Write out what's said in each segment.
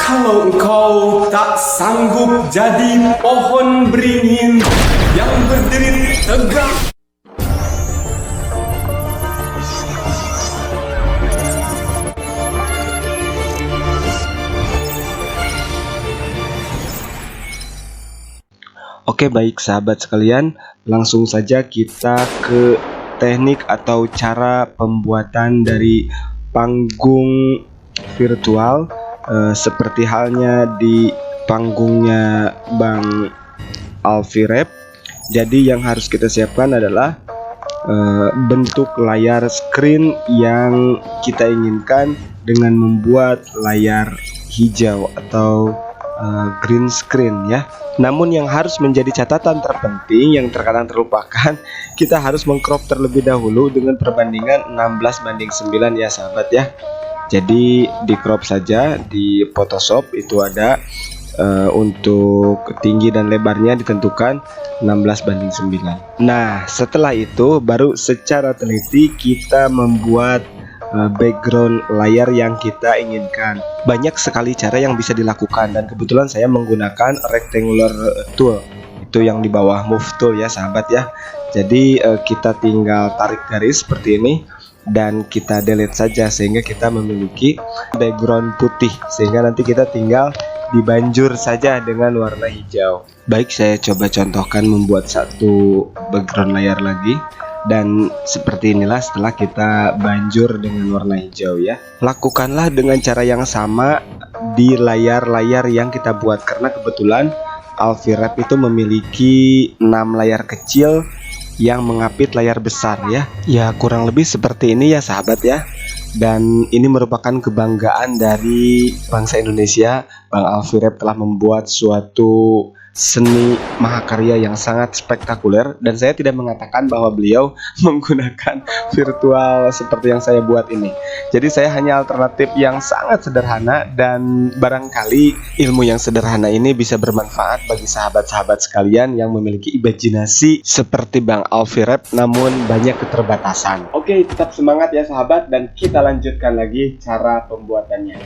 Kalau engkau tak sanggup jadi pohon beringin yang berdiri tegak. Oke, baik sahabat sekalian, langsung saja kita ke teknik atau cara pembuatan dari panggung virtual seperti halnya di panggungnya Bang Alfirep. Jadi yang harus kita siapkan adalah bentuk layar screen yang kita inginkan dengan membuat layar hijau atau green screen ya. Namun yang harus menjadi catatan terpenting yang terkadang terlupakan, kita harus mengcrop terlebih dahulu dengan perbandingan 16:9 ya sahabat ya. Jadi di crop saja di Photoshop itu ada untuk tinggi dan lebarnya ditentukan 16:9. Nah, setelah itu baru secara teliti kita membuat background layar yang kita inginkan. Banyak sekali cara yang bisa dilakukan dan kebetulan saya menggunakan rectangular tool, itu yang di bawah move tool ya sahabat ya. Jadi kita tinggal tarik garis seperti ini dan kita delete saja sehingga kita memiliki background putih, sehingga nanti kita tinggal dibanjur saja dengan warna hijau. Baik, saya coba contohkan membuat satu background layar lagi. Dan seperti inilah setelah kita banjur dengan warna hijau ya. Lakukanlah dengan cara yang sama di layar-layar yang kita buat, karena kebetulan Alfirep itu memiliki 6 layar kecil yang mengapit layar besar ya. Ya kurang lebih seperti ini ya sahabat ya. Dan ini merupakan kebanggaan dari bangsa Indonesia. Bang Alfirep telah membuat suatu seni mahakarya yang sangat spektakuler, dan saya tidak mengatakan bahwa beliau menggunakan virtual seperti yang saya buat ini. Jadi saya hanya alternatif yang sangat sederhana, dan barangkali ilmu yang sederhana ini bisa bermanfaat bagi sahabat-sahabat sekalian yang memiliki imajinasi seperti Bang Alfirep namun banyak keterbatasan. Oke, tetap semangat ya sahabat, dan kita lanjutkan lagi cara pembuatannya.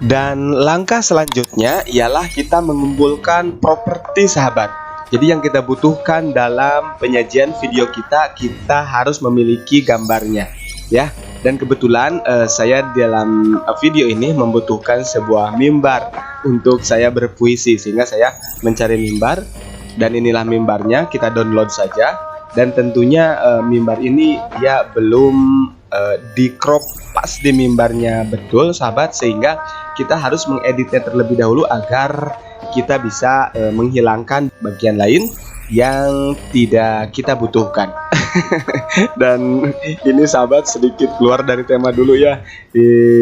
Dan langkah selanjutnya ialah kita mengumpulkan properti sahabat. Jadi yang kita butuhkan dalam penyajian video kita harus memiliki gambarnya ya. Dan kebetulan saya dalam video ini membutuhkan sebuah mimbar untuk saya berpuisi, sehingga saya mencari mimbar, dan inilah mimbarnya. Kita download saja, dan tentunya mimbar ini dia belum di crop pas di mimbarnya betul sahabat, sehingga kita harus mengeditnya terlebih dahulu agar kita bisa menghilangkan bagian lain yang tidak kita butuhkan. Dan ini sahabat sedikit keluar dari tema dulu ya.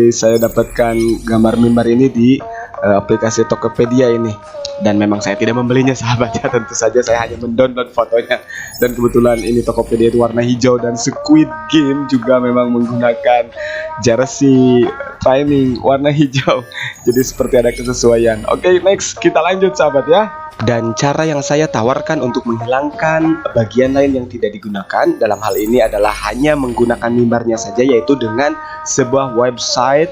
Saya dapatkan gambar mimbar ini di aplikasi Tokopedia ini, dan memang saya tidak membelinya sahabat ya. Tentu saja saya hanya mendownload fotonya, dan kebetulan ini Tokopedia itu warna hijau, dan Squid Game juga memang menggunakan jersey training warna hijau. Jadi seperti ada kesesuaian. Oke, next kita lanjut sahabat ya. Dan cara yang saya tawarkan untuk menghilangkan bagian lain yang tidak digunakan dalam hal ini adalah hanya menggunakan mimbarnya saja, yaitu dengan sebuah website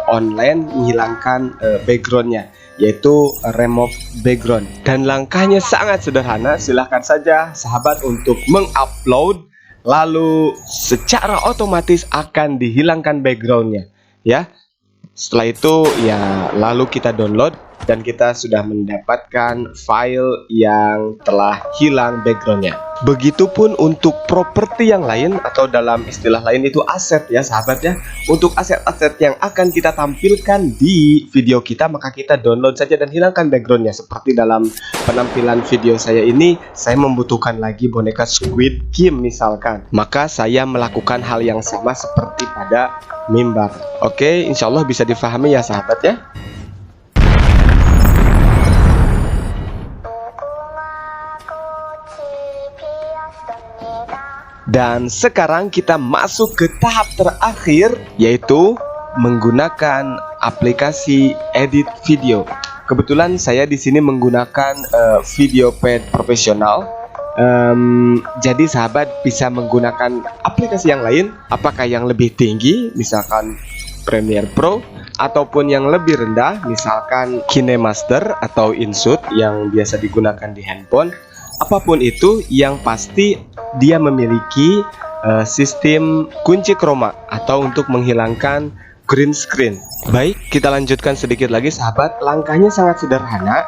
online menghilangkan backgroundnya, yaitu remove background. Dan langkahnya sangat sederhana. Silahkan saja sahabat untuk mengupload, lalu secara otomatis akan dihilangkan backgroundnya ya. Setelah itu ya lalu kita download, dan kita sudah mendapatkan file yang telah hilang backgroundnya. Begitupun untuk properti yang lain, atau dalam istilah lain itu aset ya sahabat ya. Untuk aset-aset yang akan kita tampilkan di video kita, maka kita download saja dan hilangkan backgroundnya. Seperti dalam penampilan video saya ini, saya membutuhkan lagi boneka Squid Game misalkan, maka saya melakukan hal yang sama seperti pada mimbar. Oke, insya Allah bisa difahami ya sahabat ya. Dan sekarang kita masuk ke tahap terakhir, yaitu menggunakan aplikasi edit video. Kebetulan saya di sini menggunakan VideoPad profesional. Jadi sahabat bisa menggunakan aplikasi yang lain, apakah yang lebih tinggi, misalkan Premiere Pro, ataupun yang lebih rendah, misalkan KineMaster atau InShot yang biasa digunakan di handphone. Apapun itu, yang pasti dia memiliki sistem kunci chroma atau untuk menghilangkan green screen. Baik, kita lanjutkan sedikit lagi sahabat. Langkahnya sangat sederhana.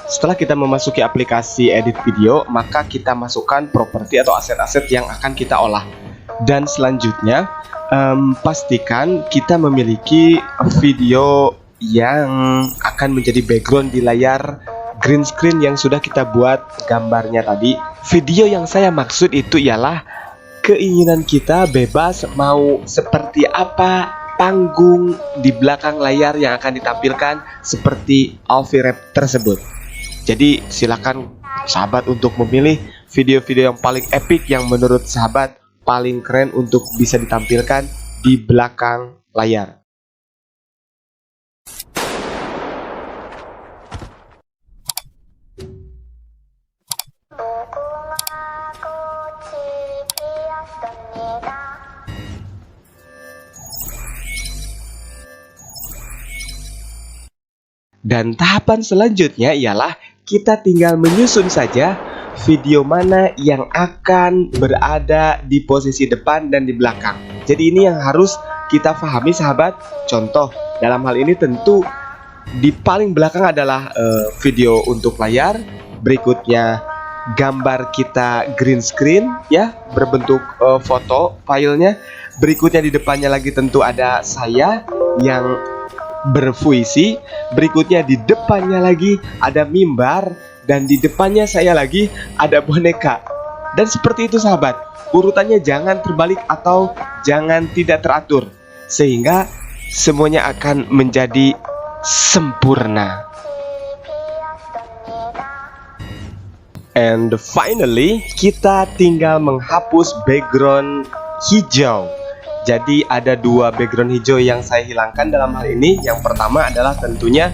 Setelah kita memasuki aplikasi edit video, maka kita masukkan properti atau aset-aset yang akan kita olah. Dan selanjutnya, pastikan kita memiliki video yang akan menjadi background di layar green screen yang sudah kita buat gambarnya tadi. Video yang saya maksud itu ialah keinginan kita bebas mau seperti apa panggung di belakang layar yang akan ditampilkan seperti Alfie Wrap tersebut. Jadi silakan sahabat untuk memilih video-video yang paling epic yang menurut sahabat paling keren untuk bisa ditampilkan di belakang layar. Dan tahapan selanjutnya ialah kita tinggal menyusun saja video mana yang akan berada di posisi depan dan di belakang. Jadi ini yang harus kita pahami sahabat. Contoh, dalam hal ini tentu di paling belakang adalah video untuk layar. Berikutnya gambar kita green screen ya, berbentuk foto filenya. Berikutnya di depannya lagi tentu ada saya yang berpuisi. Berikutnya di depannya lagi ada mimbar, dan di depannya saya lagi ada boneka. Dan seperti itu sahabat, urutannya jangan terbalik atau jangan tidak teratur, sehingga semuanya akan menjadi sempurna. And finally, kita tinggal menghapus background hijau. Jadi ada dua background hijau yang saya hilangkan dalam hal ini. Yang pertama adalah tentunya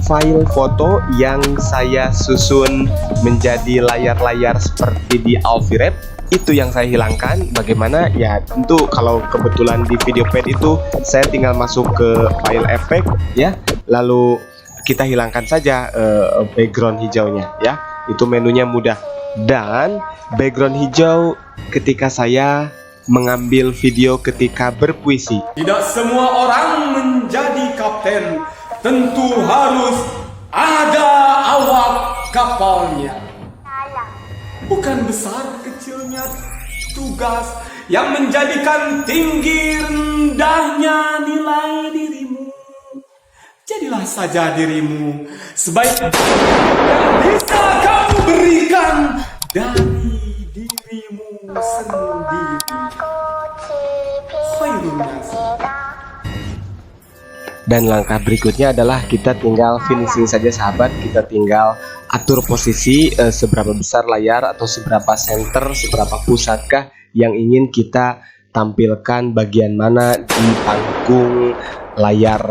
file foto yang saya susun menjadi layar-layar seperti di Alfie Wrap. Itu yang saya hilangkan. Bagaimana? Ya tentu kalau kebetulan di video pad itu saya tinggal masuk ke file efek ya. Lalu kita hilangkan saja background hijaunya ya. Itu menunya mudah. Dan background hijau ketika saya mengambil video ketika berpuisi. Tidak semua orang menjadi kapten, tentu harus ada awak kapalnya. Bukan besar kecilnya tugas yang menjadikan tinggi rendahnya nilai dirimu. Jadilah saja dirimu sebaik yang bisa kau berikan dari dirimu sendiri. Dan langkah berikutnya adalah kita tinggal finishing saja sahabat. Kita tinggal atur posisi seberapa besar layar atau seberapa center, seberapa pusatkah yang ingin kita tampilkan bagian mana di panggung layar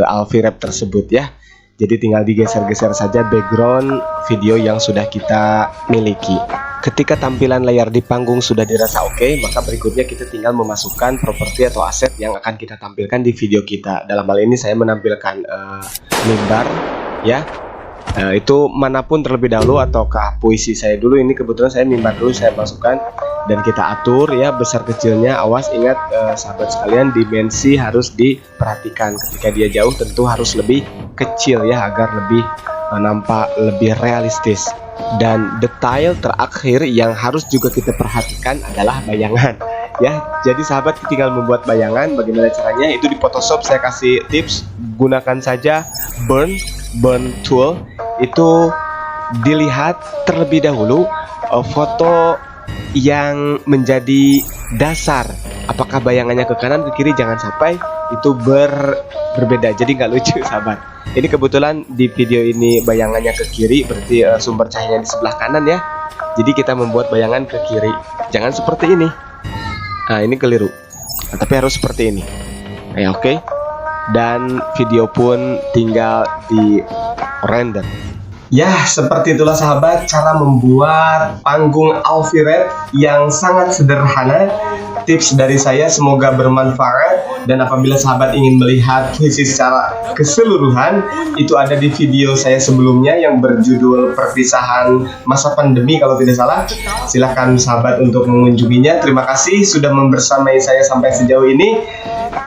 Alfie Wrap tersebut ya. Jadi tinggal digeser-geser saja background video yang sudah kita miliki. Ketika tampilan layar di panggung sudah dirasa oke, maka berikutnya kita tinggal memasukkan properti atau aset yang akan kita tampilkan di video kita. Dalam hal ini saya menampilkan mimbar ya. Itu manapun terlebih dahulu ataukah puisi saya dulu. Ini kebetulan saya mimbar dulu saya masukkan, dan kita atur ya besar kecilnya. Awas ingat sahabat sekalian, dimensi harus diperhatikan. Ketika dia jauh tentu harus lebih kecil ya, agar lebih nampak lebih realistis. Dan detail terakhir yang harus juga kita perhatikan adalah bayangan ya. Jadi sahabat tinggal membuat bayangan. Bagaimana caranya? Itu di Photoshop saya kasih tips. Gunakan saja burn tool. Itu dilihat terlebih dahulu foto yang menjadi dasar. Apakah bayangannya ke kanan ke kiri? Jangan sampai itu berbeda, jadi nggak lucu sahabat. Ini kebetulan di video ini bayangannya ke kiri, berarti sumber cahayanya di sebelah kanan ya. Jadi kita membuat bayangan ke kiri, jangan seperti ini. Nah ini keliru, nah, tapi harus seperti ini. Nah, oke. Dan video pun tinggal di render. Ya, seperti itulah sahabat cara membuat panggung Alfired yang sangat sederhana. Tips dari saya semoga bermanfaat, dan apabila sahabat ingin melihat visi secara keseluruhan, itu ada di video saya sebelumnya yang berjudul perpisahan masa pandemi kalau tidak salah. Silahkan sahabat untuk mengunjunginya. Terima kasih sudah membersamai saya sampai sejauh ini.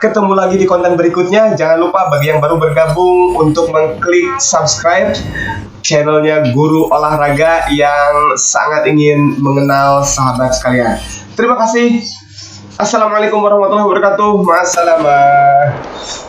Ketemu lagi di konten berikutnya. Jangan lupa bagi yang baru bergabung untuk mengklik subscribe channelnya Guru Olahraga yang sangat ingin mengenal sahabat sekalian. Terima kasih. Assalamualaikum warahmatullahi wabarakatuh. Masalamah.